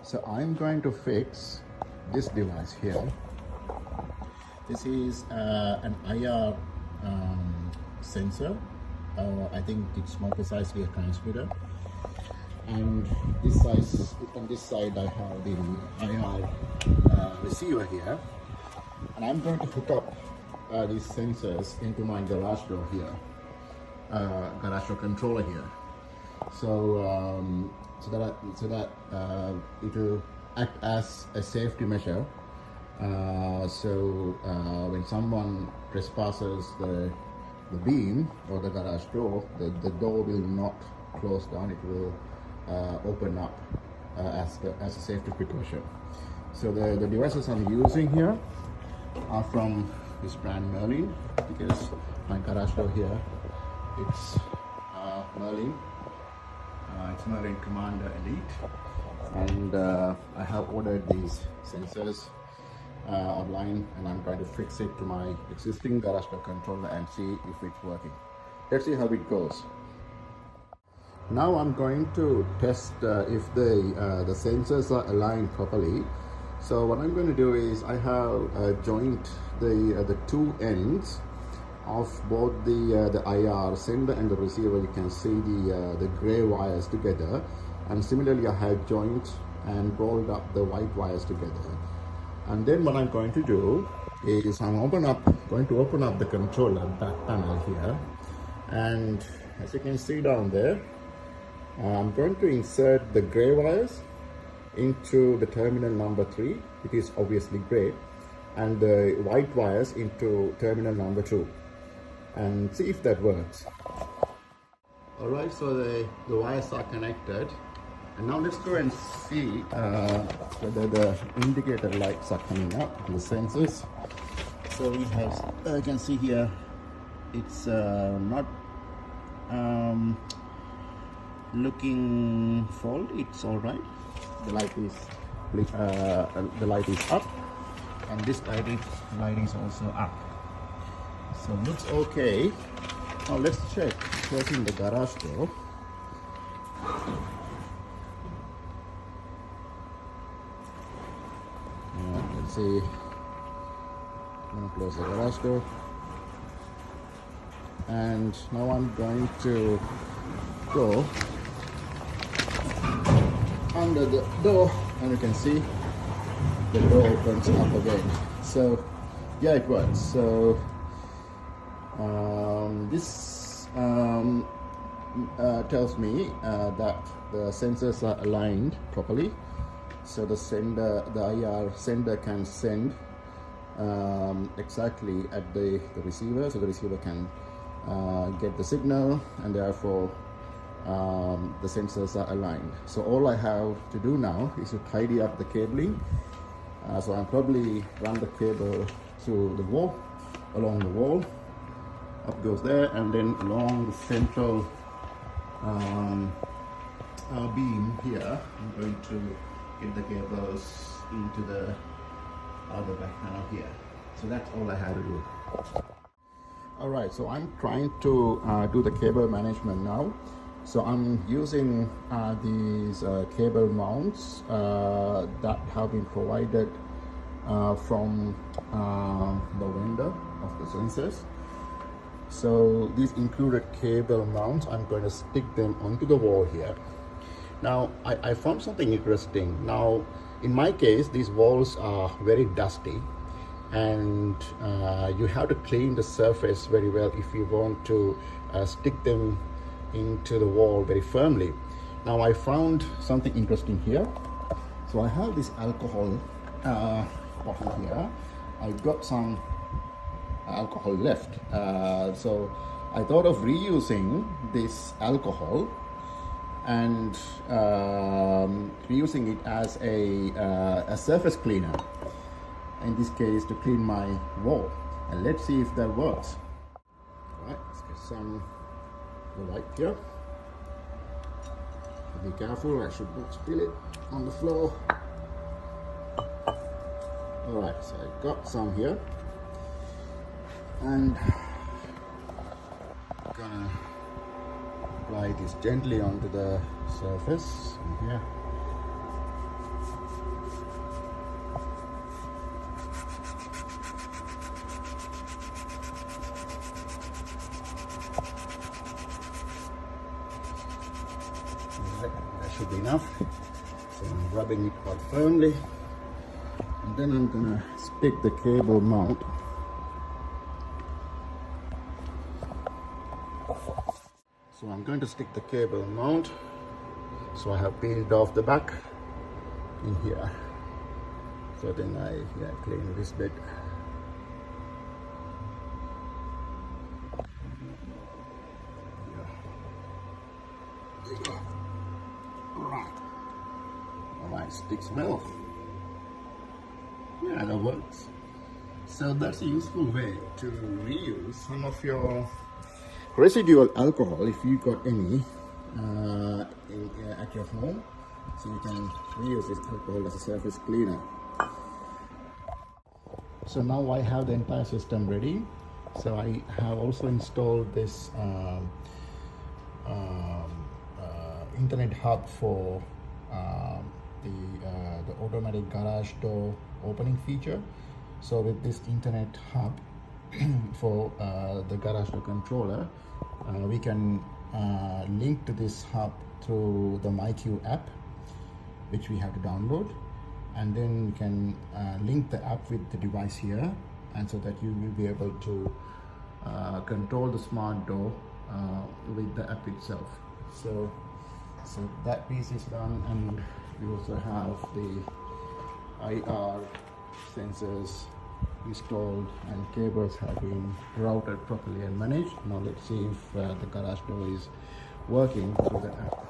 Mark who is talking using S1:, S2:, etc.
S1: So I'm going to fix this device here. This is an IR sensor. I think it's more precisely a transmitter. And on this side I have the IR receiver here. And I'm going to hook up these sensors into my garage door here, garage door controller here. So that it will act as a safety measure. When someone trespasses the beam or the garage door, the door will not close down. It will open up as a safety precaution. So the devices I'm using here are from this brand Merlin, because my garage door here, it's Merlin. It's Merlin Commander Elite, and I have ordered these sensors online, and I'm trying to fix it to my existing garage door controller and see if it's working. Let's see how it goes. Now I'm going to test if the sensors are aligned properly. So what I'm going to do is I have joined the two ends of both the IR sender and the receiver. You can see the gray wires together, and similarly I have joined and rolled up the white wires together. And then what I'm going to do is I'm going to open up the controller back panel here, and as you can see down there, I'm going to insert the gray wires into the terminal number 3, it is obviously gray, and the white wires into terminal number 2, and see if that works. Alright, so the wires are connected, and now let's go and see whether the indicator lights are coming up, the sensors. So we have, you can see here, it's not looking faulty, it's alright. The light is up, and this light is also up. So looks okay. Now let's check closing the garage door. Let's see. I'm going to close the garage door, and now I'm going to go under the door, and you can see the door opens up again. So yeah, it works. So this tells me that the sensors are aligned properly. So the IR sender can send exactly at the receiver, so the receiver can get the signal, and therefore the sensors are aligned. So all I have to do now is to tidy up the cabling. So I'll probably run the cable to the wall, along the wall, up goes there, and then along the central beam here, I'm going to get the cables into the other back panel here. So that's all I have to do. Alright, so I'm trying to do the cable management now. So I'm using these cable mounts that have been provided from the vendor of the sensors. So these included cable mounts, I'm going to stick them onto the wall here. Now I found something interesting. Now in my case, these walls are very dusty, and you have to clean the surface very well if you want to stick them into the wall very firmly. Now I found something interesting here. So I have this alcohol bottle here. I got some alcohol left, so I thought of reusing this alcohol and reusing it as a surface cleaner, in this case to clean my wall, and let's see if that works. All right, let's get some light here. Be careful, I should not spill it on the floor. Alright, so I got some here, and I'm gonna apply this gently onto the surface here. should be enough. So I'm rubbing it quite firmly, and then I'm gonna stick the cable mount. So I'm going to stick the cable mount. So I have peeled off the back in here. So then I clean this bit. There you go. Alright, sticks well. Yeah, that works. So that's a useful way to reuse some of your residual alcohol, if you got any at your home. So you can reuse this alcohol as a surface cleaner. So now I have the entire system ready. So I have also installed this internet hub for the automatic garage door opening feature. So with this internet hub for the garage door controller, we can link to this hub through the myQ app, which we have to download, and then we can link the app with the device here, and so that you will be able to control the smart door with the app itself. So that piece is done, and we also have the IR sensors installed, and cables have been routed properly and managed. Now let's see if the garage door is working through the app.